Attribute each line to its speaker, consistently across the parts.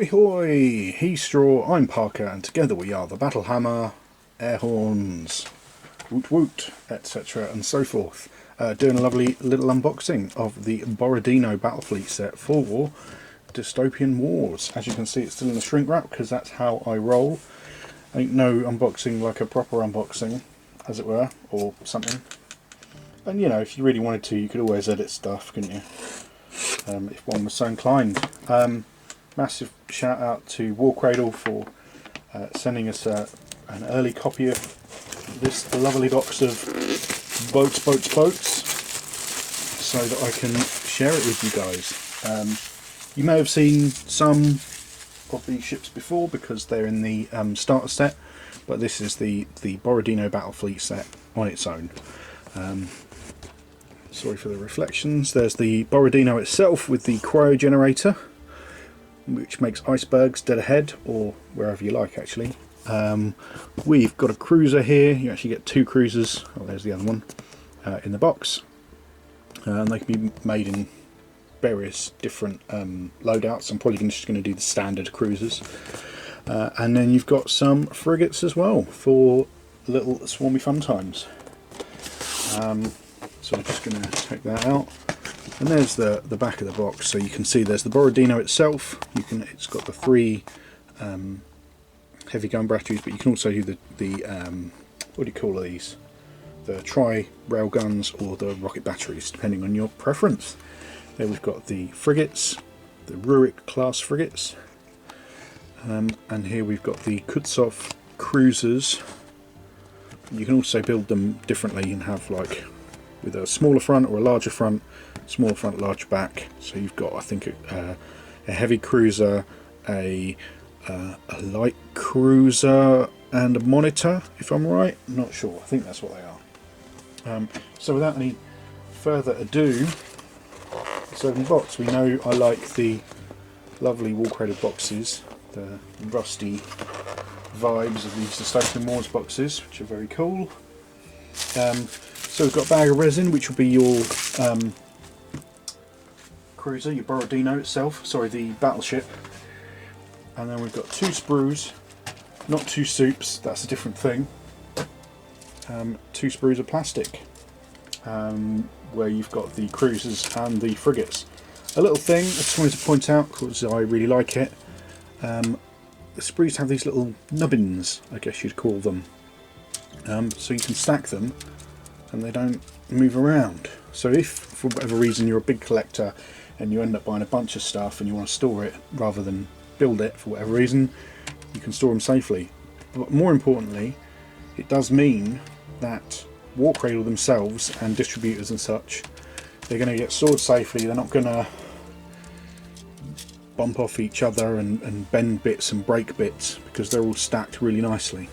Speaker 1: Hoy hoy! He's Straw, I'm Parker, and together we are the Battle Hammer, Air Horns, Woot Woot, etc. and so forth. Doing a lovely little unboxing of the Borodino Battlefleet set for Dystopian Wars. As you can see, it's still in the shrink wrap because that's how I roll. Ain't no unboxing like a proper unboxing, as it were, or something. And you know, if you really wanted to, you could always edit stuff, couldn't you? If one was so inclined. Massive shout out to War Cradle for sending us an early copy of this lovely box of boats, so that I can share it with you guys. You may have seen some of these ships before because they're in the starter set, but this is the Borodino Battlefleet set on its own. Sorry for the reflections. There's the Borodino itself with the cryo generator, which makes icebergs dead ahead, or wherever you like actually. We've got a cruiser here. You actually get two cruisers, oh there's the other one, in the box. And they can be made in various different loadouts. I'm probably just going to do the standard cruisers. And then you've got some frigates as well for little swarmy fun times. So I'm just going to take that out. And there's the back of the box, so you can see there's the Borodino itself. It's got the three heavy gun batteries, but you can also do the what do you call these? The tri-rail guns or the rocket batteries, depending on your preference. There we've got the frigates, the Rurik class frigates, and here we've got the Kutsov cruisers. You can also build them differently and have like with a smaller front or a larger front, smaller front, larger back. So you've got, I think, a heavy cruiser, a light cruiser, and a monitor, if I'm right. I'm not sure. I think that's what they are. So without any further ado, let's open the box. We know I like the lovely War Cradle boxes, the rusty vibes of these Dystopian Wars boxes, which are very cool. So we've got a bag of resin, which will be your cruiser, your Borodino itself, sorry, the battleship. And then we've got two sprues, not two soups, that's a different thing. Two sprues of plastic, where you've got the cruisers and the frigates. A little thing I just wanted to point out, because I really like it, the sprues have these little nubbins, I guess you'd call them, so you can stack them and they don't move around. So if for whatever reason you're a big collector and you end up buying a bunch of stuff and you want to store it rather than build it for whatever reason, you can store them safely. But more importantly, it does mean that War Cradle themselves and distributors and such, they're going to get stored safely. They're not going to bump off each other and bend bits and break bits because they're all stacked really nicely.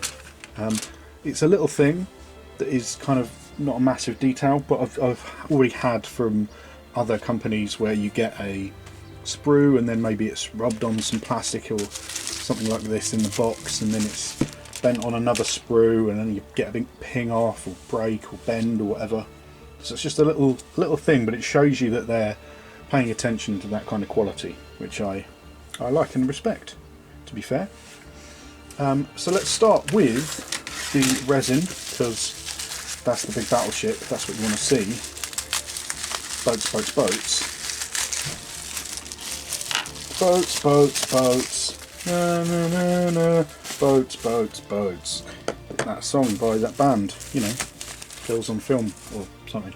Speaker 1: It's a little thing that is kind of not a massive detail, but I've already had from other companies where you get a sprue and then maybe it's rubbed on some plastic or something like this in the box, and then it's bent on another sprue, and then you get a big ping off or break or bend or whatever. So it's just a little thing, but it shows you that they're paying attention to that kind of quality, which I like and respect, to be fair. So let's start with the resin, because that's the big battleship, that's what you want to see. Boats, boats, boats. Boats, boats, boats. Na, na, na, na. Boats, boats, boats. That song by that band, you know, Girls on Film or something.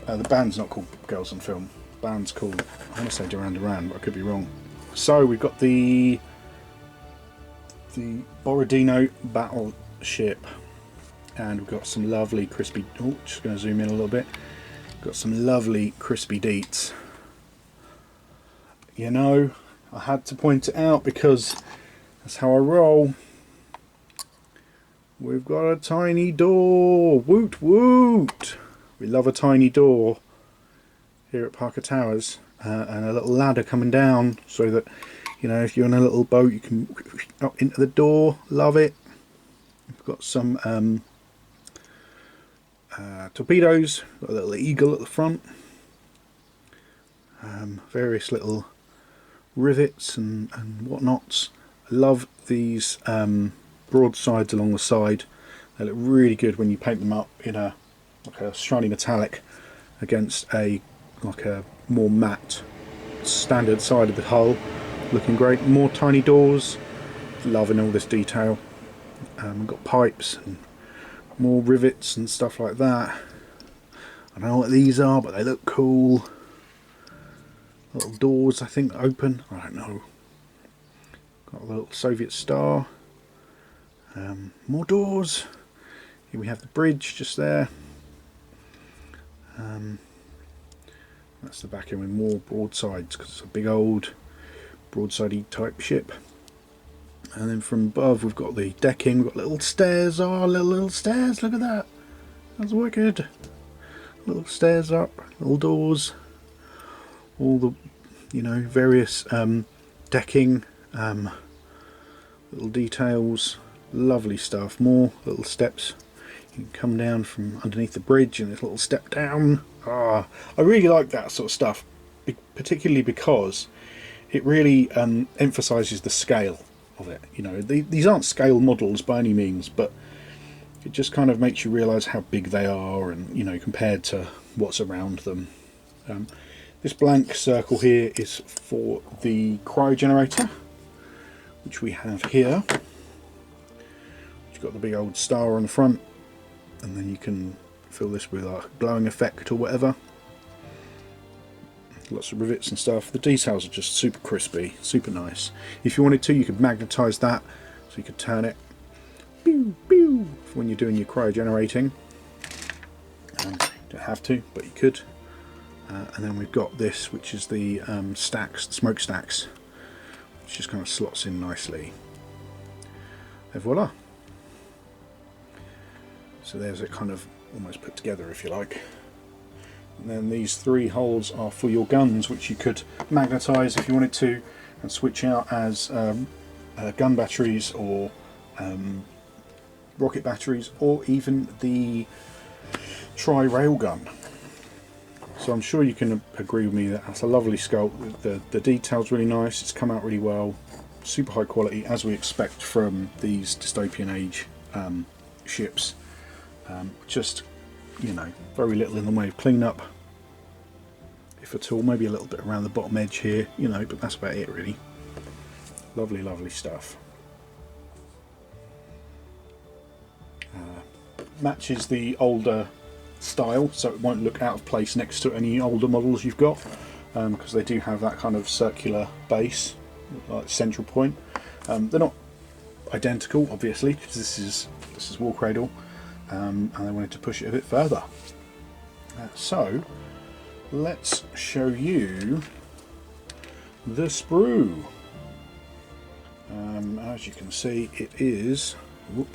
Speaker 1: The band's not called Girls on Film. The band's called, I want to say Duran Duran, but I could be wrong. So we've got the Borodino battleship. And we've got some lovely crispy, oh, just going to zoom in a little bit, got some lovely crispy deets. You know, I had to point it out because that's how I roll. We've got a tiny door, woot woot. We love a tiny door here at Parker Towers, and a little ladder coming down so that, you know, if you're in a little boat you can up into the door. Love it. We've got some torpedoes, got a little eagle at the front, various little rivets and whatnots. I love these broadsides along the side. They look really good when you paint them up in a like a shiny metallic against a more matte standard side of the hull. Looking great. More tiny doors. Loving all this detail. We've got pipes and more rivets and stuff like that. I don't know what these are, but they look cool. Little doors, I think, open. I don't know. Got a little Soviet star. More doors. Here we have the bridge just there. That's the back end with more broadsides because it's a big old broadside type ship. And then from above we've got the decking. We've got little stairs. Oh, little stairs. Look at that. That's wicked. Little stairs up, little doors. All the, various decking, little details. Lovely stuff. More little steps. You can come down from underneath the bridge and this little step down. I really like that sort of stuff, particularly because it really emphasises the scale of it. These aren't scale models by any means, but it just kind of makes you realise how big they are, and compared to what's around them. This blank circle here is for the cryogenerator, which we have here. You've got the big old star on the front, and then you can fill this with a glowing effect or whatever. Lots of rivets and stuff. The details are just super crispy, super nice. If you wanted to, you could magnetise that, so you could turn it pew, pew, for when you're doing your cryogenerating. You don't have to, but you could. And then we've got this, which is the stacks, the smoke stacks, which just kind of slots in nicely. And voila! So there's it kind of almost put together, if you like. And then these three holes are for your guns, which you could magnetise if you wanted to, and switch out as gun batteries or rocket batteries, or even the tri-railgun. So I'm sure you can agree with me that that's a lovely sculpt. The detail's really nice. It's come out really well. Super high quality, as we expect from these dystopian age ships. Just very little in the way of cleanup, if at all. Maybe a little bit around the bottom edge here, but that's about it really. Lovely, lovely stuff. Matches the older style, so it won't look out of place next to any older models you've got, because they do have that kind of circular base, like central point. They're not identical, obviously, because this is War Cradle. And I wanted to push it a bit further. So let's show you the sprue. As you can see, it is, well,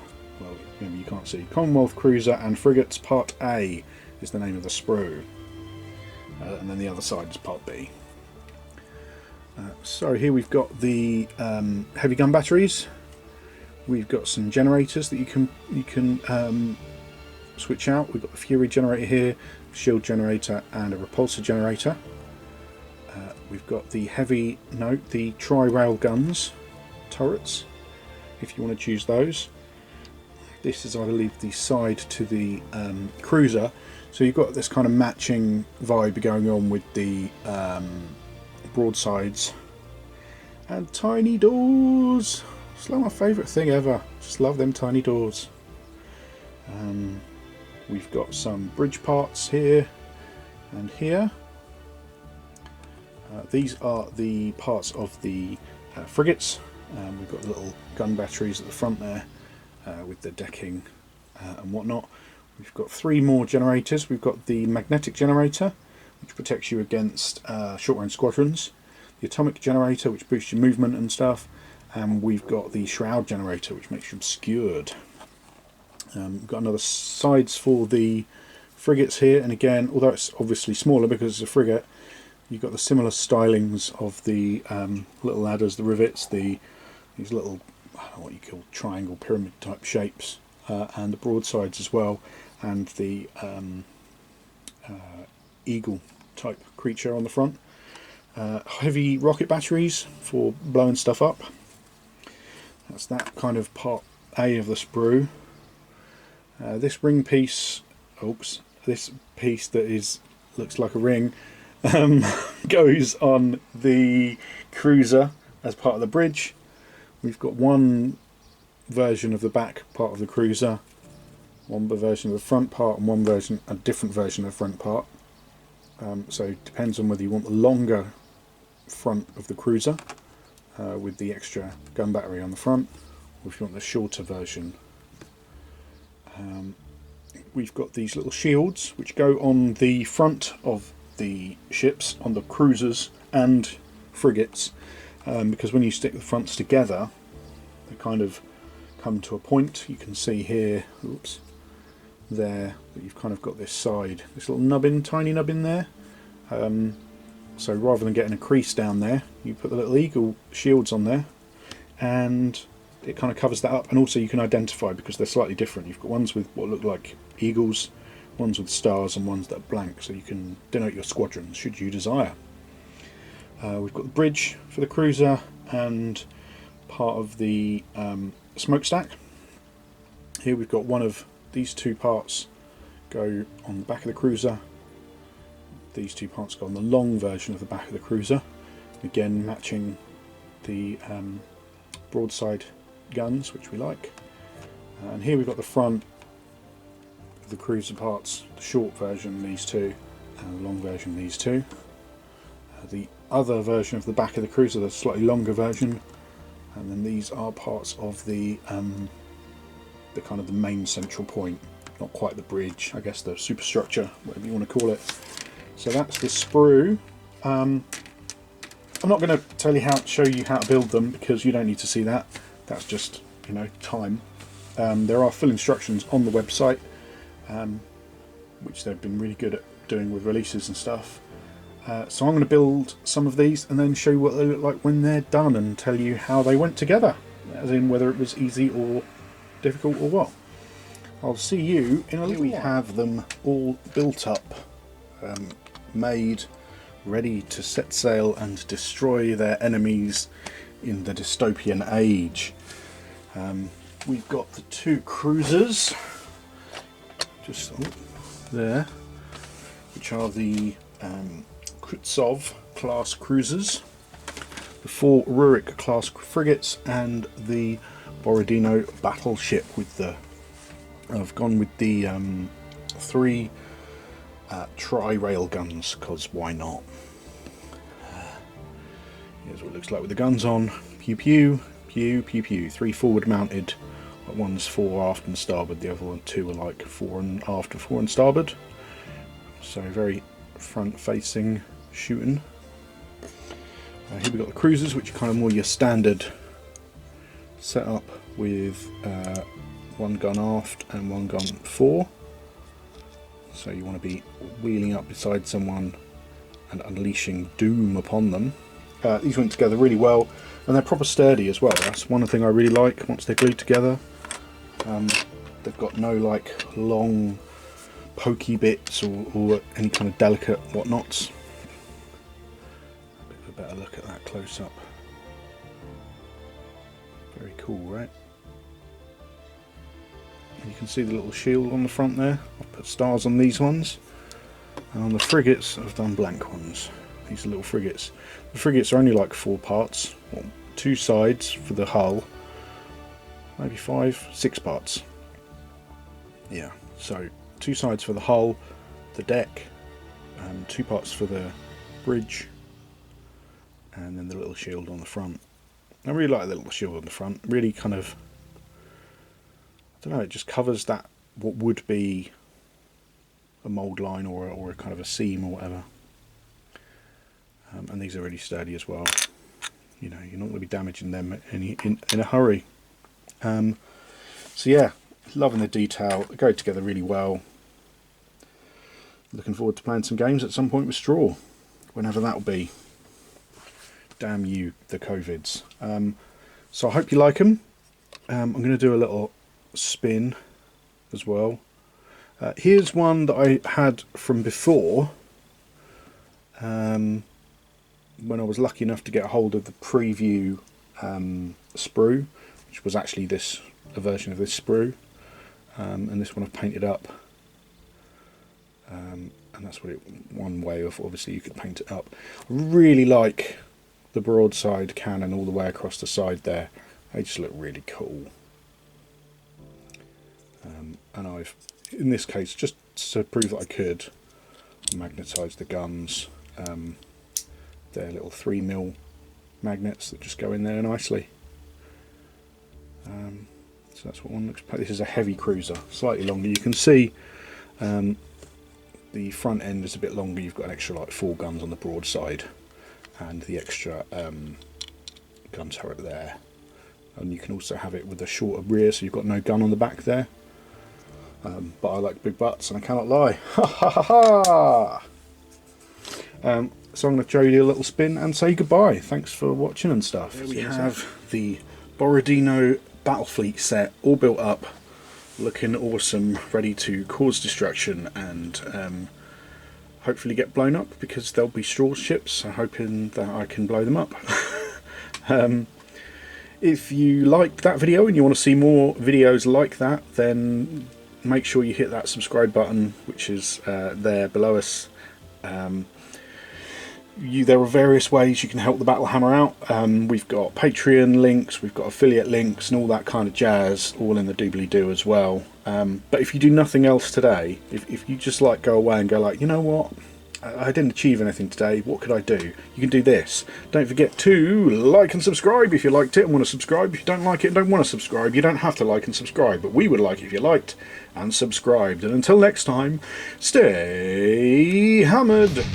Speaker 1: maybe you can't see, Commonwealth Cruiser and Frigates Part A is the name of the sprue, and then the other side is Part B. So here we've got the heavy gun batteries. We've got some generators that you can switch out. We've got the Fury generator here, shield generator, and a repulsor generator. We've got the the tri-rail guns turrets, if you want to choose those. This is, I believe, the side to the cruiser, so you've got this kind of matching vibe going on with the broadsides. And tiny doors. It's like my favourite thing ever. Just love them tiny doors. We've got some bridge parts here and here. These are the parts of the frigates. We've got little gun batteries at the front there with the decking and whatnot. We've got three more generators. We've got the magnetic generator, which protects you against short-range squadrons. The atomic generator, which boosts your movement and stuff. And we've got the shroud generator, which makes you obscured. We've got another sides for the frigates here, and again, although it's obviously smaller because it's a frigate, you've got the similar stylings of the little ladders, the rivets, these little, I don't know what you call, triangle pyramid type shapes, and the broadsides as well, and the eagle type creature on the front. Heavy rocket batteries for blowing stuff up. That's that kind of part A of the sprue. This ring piece, oops, this piece that looks like a ring, goes on the cruiser as part of the bridge. We've got one version of the back part of the cruiser, one version of the front part, and a different version of the front part. So it depends on whether you want the longer front of the cruiser with the extra gun battery on the front, or if you want the shorter version. We've got these little shields which go on the front of the ships, on the cruisers and frigates, because when you stick the fronts together they kind of come to a point. You can see here, oops, there, that you've kind of got this side, this little nubbin, tiny nubbin there. So rather than getting a crease down there, you put the little eagle shields on there and it kind of covers that up. And also you can identify, because they're slightly different. You've got ones with what look like eagles, ones with stars, and ones that are blank, so you can denote your squadrons should you desire. We've got the bridge for the cruiser and part of the smokestack. Here we've got one of these two parts go on the back of the cruiser. These two parts go on the long version of the back of the cruiser, again matching the broadside guns, which we like. And here we've got the front of the cruiser parts, the short version, these two, and the long version, these two. The other version of the back of the cruiser, the slightly longer version, and then these are parts of the kind of the main central point, not quite the bridge, I guess the superstructure, whatever you want to call it. So that's the sprue. I'm not going to show you how to build them, because you don't need to see that. That's just, you know, time. There are full instructions on the website, which they've been really good at doing with releases and stuff. So I'm going to build some of these and then show you what they look like when they're done, and tell you how they went together, as in whether it was easy or difficult or what. I'll see you in a little while. We have them all built up, made, ready to set sail and destroy their enemies in the dystopian age. We've got the two cruisers, just there, which are the Kutsov class cruisers, the 4 Rurik class frigates, and the Borodino battleship with the... I've gone with the 3 tri-rail guns, because why not? Here's what it looks like with the guns on. Pew pew, pew pew pew. 3 forward mounted, one's 4 aft and starboard, the other 2 are like 4 and aft and 4 and starboard. So very front facing shooting. Here we've got the cruisers, which are kind of more your standard setup with 1 gun aft and 1 gun fore. So you want to be wheeling up beside someone and unleashing doom upon them. These went together really well, and they're proper sturdy as well. That's one thing I really like once they're glued together. They've got no like long pokey bits or any kind of delicate whatnots. A bit of a better look at that close up. Very cool, right? You can see the little shield on the front there. I've put stars on these ones, and on the frigates I've done blank ones. These are little frigates. The frigates are only like 4 parts, 2 sides for the hull, maybe 5, 6 parts. Yeah, so 2 sides for the hull, the deck, 2 parts for the bridge, and then the little shield on the front. I really like the little shield on the front. Really kind of, I don't know, it just covers that, what would be a mould line or a kind of a seam or whatever. And these are really sturdy as well. You know, you're not going to be damaging them in a hurry. So yeah, loving the detail. They go together really well. Looking forward to playing some games at some point with Straw, whenever that'll be. Damn you, the COVIDs. So I hope you like them. I'm going to do a little spin as well. Here's one that I had from before. when I was lucky enough to get a hold of the preview sprue, which was actually a version of this sprue, and this one I've painted up, and that's one way of, obviously you could paint it up. I really like the broadside cannon all the way across the side there. They just look really cool. And I've, in this case, just to prove that I could, magnetised the guns. They're little 3mm magnets that just go in there nicely. So that's what one looks like. This is a heavy cruiser, slightly longer. You can see the front end is a bit longer. You've got an extra like 4 guns on the broadside, and the extra gun turret there. And you can also have it with a shorter rear, so you've got no gun on the back there. But I like big butts, and I cannot lie. Ha ha ha ha! So I'm going to show you a little spin and say goodbye. Thanks for watching and stuff. There we have the Borodino Battlefleet set, all built up, looking awesome, ready to cause destruction and hopefully get blown up, because they'll be straw ships. I'm hoping that I can blow them up. If you liked that video and you want to see more videos like that, then make sure you hit that subscribe button, which is there below us. There are various ways you can help the Battle Hammer out. We've got Patreon links, we've got affiliate links and all that kind of jazz, all in the doobly-doo as well. But if you do nothing else today, if you just like go away and go like, you know what, I didn't achieve anything today, what could I do? You can do this. Don't forget to like and subscribe if you liked it and want to subscribe. If you don't like it and don't want to subscribe, you don't have to like and subscribe, but we would like it if you liked and subscribed. And until next time, stay hammered!